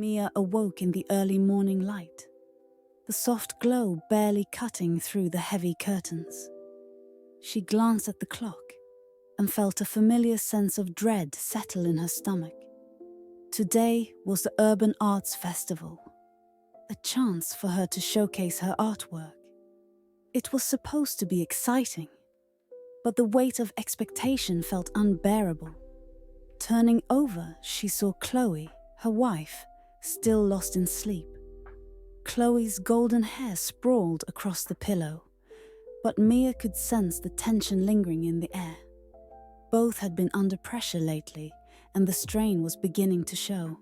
Mia awoke in the early morning light, the soft glow barely cutting through the heavy curtains. She glanced at the clock and felt a familiar sense of dread settle in her stomach. Today was the Urban Arts Festival, a chance for her to showcase her artwork. It was supposed to be exciting, but the weight of expectation felt unbearable. Turning over, she saw Chloe, her wife, still lost in sleep. Chloe's golden hair sprawled across the pillow, but Mia could sense the tension lingering in the air. Both had been under pressure lately, and the strain was beginning to show.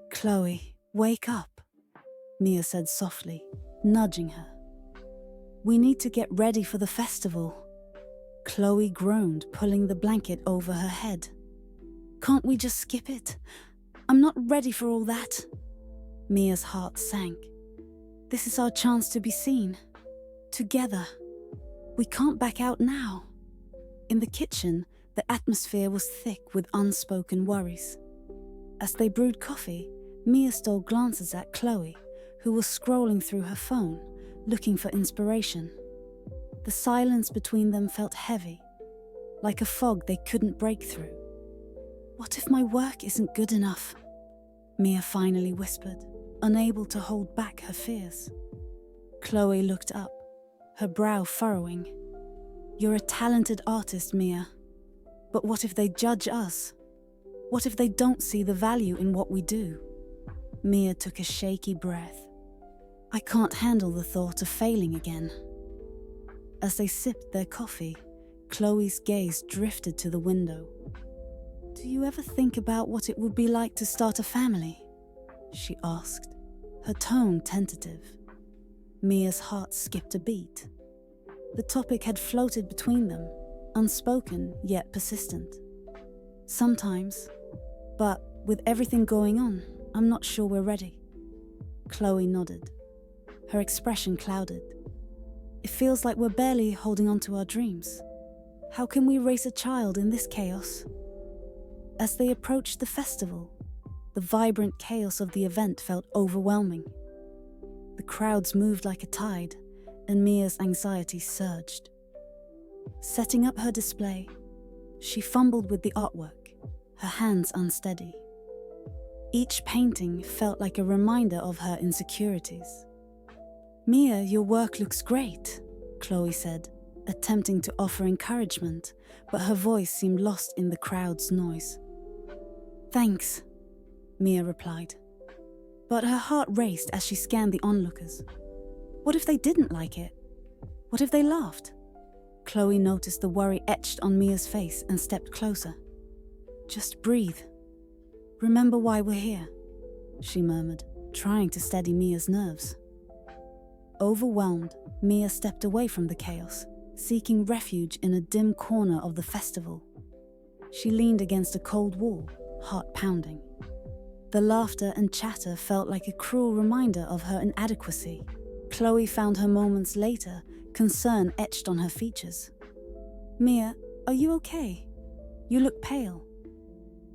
"Chloe, wake up," Mia said softly, nudging her. "We need to get ready for the festival." Chloe groaned, pulling the blanket over her head. "Can't we just skip it? I'm not ready for all that." Mia's heart sank. "This is our chance to be seen. Together. We can't back out now." In the kitchen, the atmosphere was thick with unspoken worries. As they brewed coffee, Mia stole glances at Chloe, who was scrolling through her phone, looking for inspiration. The silence between them felt heavy, like a fog they couldn't break through. "What if my work isn't good enough?" Mia finally whispered, unable to hold back her fears. Chloe looked up, her brow furrowing. "You're a talented artist, Mia. But what if they judge us? What if they don't see the value in what we do?" Mia took a shaky breath. "I can't handle the thought of failing again." As they sipped their coffee, Chloe's gaze drifted to the window. "Do you ever think about what it would be like to start a family?" she asked, her tone tentative. Mia's heart skipped a beat. The topic had floated between them, unspoken yet persistent. "Sometimes, but with everything going on, I'm not sure we're ready." Chloe nodded, her expression clouded. "It feels like we're barely holding on to our dreams. How can we raise a child in this chaos?" As they approached the festival, the vibrant chaos of the event felt overwhelming. The crowds moved like a tide, and Mia's anxiety surged. Setting up her display, she fumbled with the artwork, her hands unsteady. Each painting felt like a reminder of her insecurities. "Mia, your work looks great," Chloe said, attempting to offer encouragement, but her voice seemed lost in the crowd's noise. "Thanks," Mia replied. But her heart raced as she scanned the onlookers. What if they didn't like it? What if they laughed? Chloe noticed the worry etched on Mia's face and stepped closer. "Just breathe. Remember why we're here," she murmured, trying to steady Mia's nerves. Overwhelmed, Mia stepped away from the chaos, seeking refuge in a dim corner of the festival. She leaned against a cold wall, heart pounding. The laughter and chatter felt like a cruel reminder of her inadequacy. Chloe found her moments later, concern etched on her features. "Mia, are you okay? You look pale."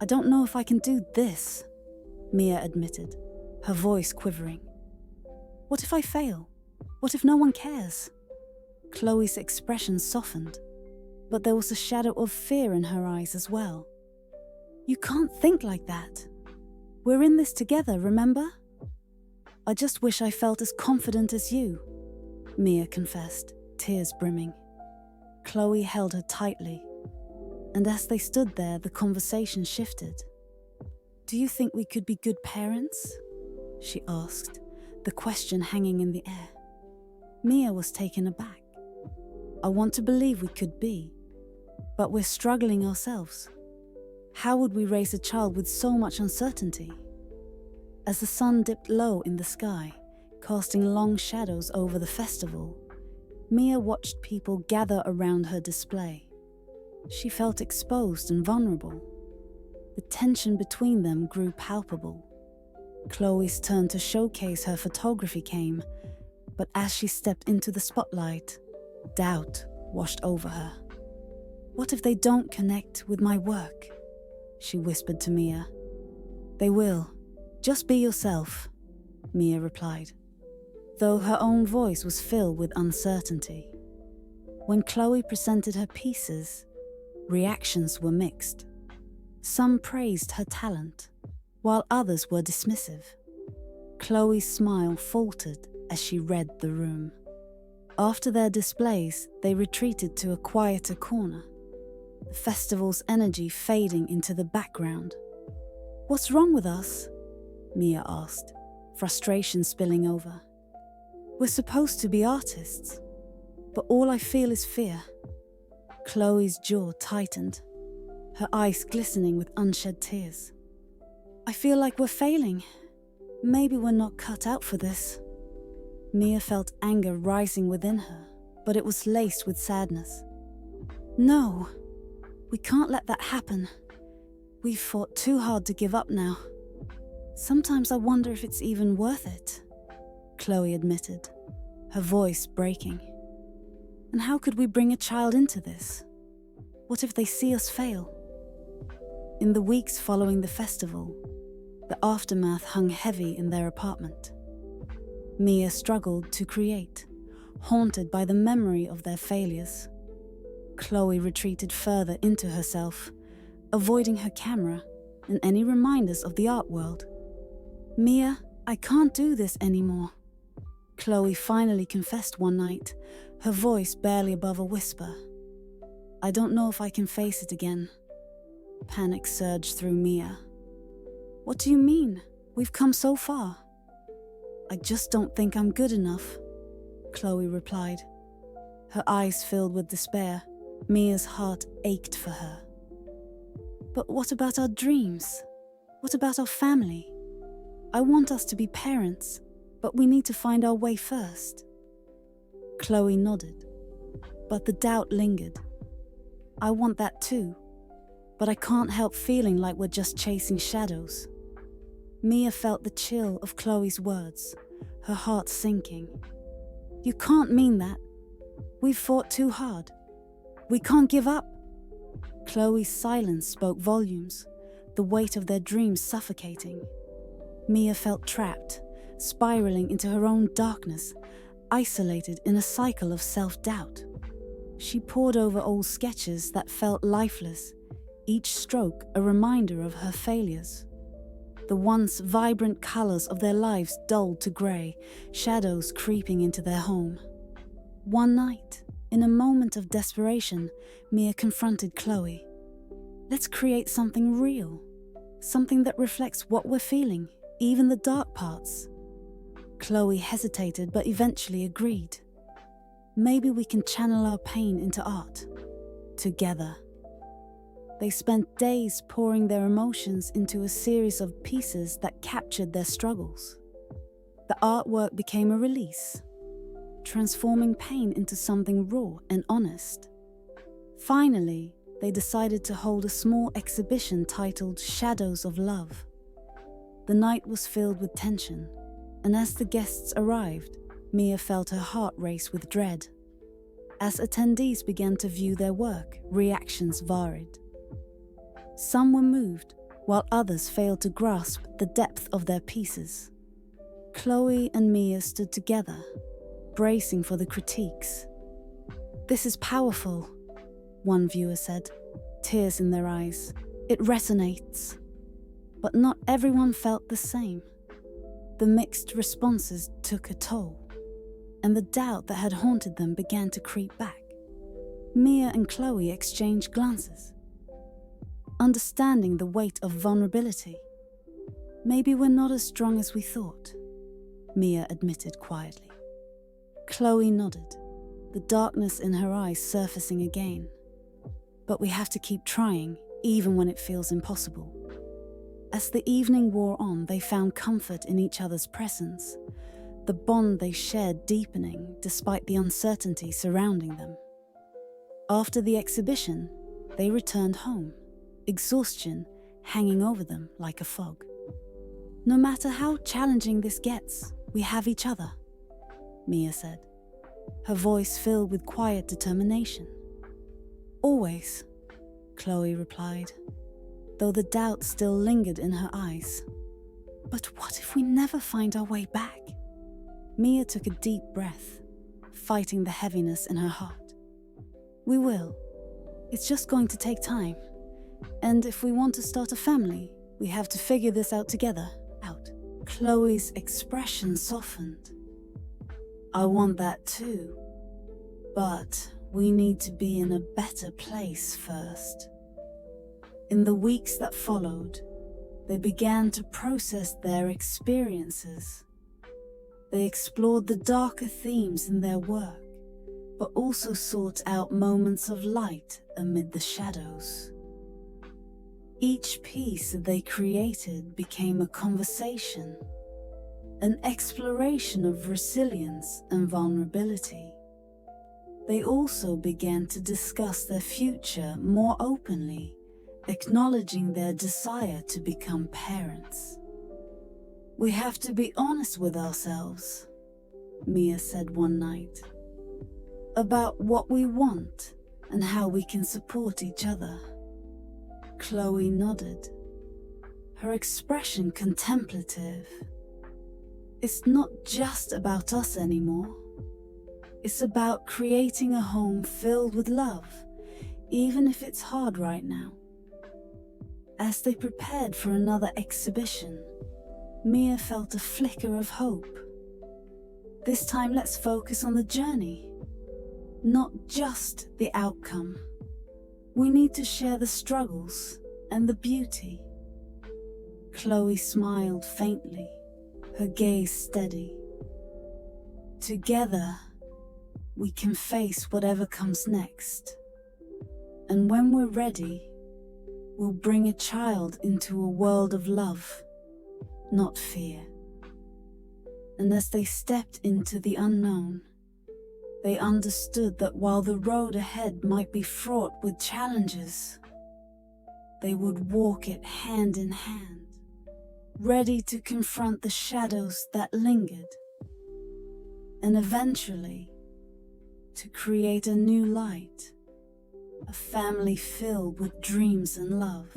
"I don't know if I can do this," Mia admitted, her voice quivering. "What if I fail? What if no one cares?" Chloe's expression softened, but there was a shadow of fear in her eyes as well. "You can't think like that. We're in this together, remember?" "I just wish I felt as confident as you," Mia confessed, tears brimming. Chloe held her tightly, and as they stood there, the conversation shifted. "Do you think we could be good parents?" she asked, the question hanging in the air. Mia was taken aback. "I want to believe we could be, but we're struggling ourselves. How would we raise a child with so much uncertainty?" As the sun dipped low in the sky, casting long shadows over the festival, Mia watched people gather around her display. She felt exposed and vulnerable. The tension between them grew palpable. Chloe's turn to showcase her photography came, but as she stepped into the spotlight, doubt washed over her. "What if they don't connect with my work?" she whispered to Mia. "They will. Just be yourself, Mia replied, though her own voice was filled with uncertainty. When Chloe presented her pieces, reactions were mixed. Some praised her talent, while others were dismissive. Chloe's smile faltered as she read the room. After their displays, they retreated to a quieter corner, the festival's energy fading into the background. "What's wrong with us?" Mia asked, frustration spilling over. "We're supposed to be artists, but all I feel is fear." Chloe's jaw tightened, her eyes glistening with unshed tears. "I feel like we're failing. Maybe we're not cut out for this." Mia felt anger rising within her, but it was laced with sadness. "No, we can't let that happen. We've fought too hard to give up now. Sometimes I wonder if it's even worth it," Chloe admitted, her voice breaking. "And how could we bring a child into this? What if they see us fail?" In the weeks following the festival, the aftermath hung heavy in their apartment. Mia struggled to create, haunted by the memory of their failures. Chloe retreated further into herself, avoiding her camera and any reminders of the art world. "Mia, I can't do this anymore," Chloe finally confessed one night, her voice barely above a whisper. "I don't know if I can face it again." Panic surged through Mia. "What do you mean? We've come so far." "I just don't think I'm good enough," Chloe replied. Her eyes filled with despair. Mia's heart ached for her. "But what about our dreams? What about our family? I want us to be parents, but we need to find our way first." Chloe nodded, but the doubt lingered. "I want that too, but I can't help feeling like we're just chasing shadows." Mia felt the chill of Chloe's words, her heart sinking. "You can't mean that. We've fought too hard. We can't give up." Chloe's silence spoke volumes, the weight of their dreams suffocating. Mia felt trapped, spiraling into her own darkness, isolated in a cycle of self-doubt. She pored over old sketches that felt lifeless, each stroke a reminder of her failures. The once vibrant colors of their lives dulled to grey, shadows creeping into their home. One night, in a moment of desperation, Mia confronted Chloe. "Let's create something real, something that reflects what we're feeling, even the dark parts." Chloe hesitated but eventually agreed. "Maybe we can channel our pain into art, together." They spent days pouring their emotions into a series of pieces that captured their struggles. The artwork became a release, transforming pain into something raw and honest. Finally, they decided to hold a small exhibition titled Shadows of Love. The night was filled with tension, and as the guests arrived, Mia felt her heart race with dread. As attendees began to view their work, reactions varied. Some were moved, while others failed to grasp the depth of their pieces. Chloe and Mia stood together, bracing for the critiques. "This is powerful," one viewer said, tears in their eyes. "It resonates." But not everyone felt the same. The mixed responses took a toll, and the doubt that had haunted them began to creep back. Mia and Chloe exchanged glances, understanding the weight of vulnerability. "Maybe we're not as strong as we thought," Mia admitted quietly. Chloe nodded, the darkness in her eyes surfacing again. "But we have to keep trying, even when it feels impossible." As the evening wore on, they found comfort in each other's presence, the bond they shared deepening despite the uncertainty surrounding them. After the exhibition, they returned home, exhaustion hanging over them like a fog. "No matter how challenging this gets, we have each other," Mia said, her voice filled with quiet determination. "Always," Chloe replied, though the doubt still lingered in her eyes. But what if we never find our way back? Mia took a deep breath, fighting the heaviness in her heart. We will. It's just going to take time. And if we want to start a family, we have to figure this out together. Chloe's expression softened. I want that too. But we need to be in a better place first. In the weeks that followed, they began to process their experiences. They explored the darker themes in their work, but also sought out moments of light amid the shadows. Each piece that they created became a conversation, an exploration of resilience and vulnerability. They also began to discuss their future more openly, acknowledging their desire to become parents. We have to be honest with ourselves, Mia said one night, about what we want and how we can support each other. Chloe nodded, her expression contemplative. It's not just about us anymore. It's about creating a home filled with love, even if it's hard right now. As they prepared for another exhibition, Mia felt a flicker of hope. This time let's focus on the journey, not just the outcome. We need to share the struggles and the beauty. Chloe smiled faintly, her gaze steady. Together, we can face whatever comes next. And when we're ready, we'll bring a child into a world of love, not fear. And as they stepped into the unknown, they understood that while the road ahead might be fraught with challenges, they would walk it hand in hand, ready to confront the shadows that lingered, and eventually to create a new light, a family filled with dreams and love.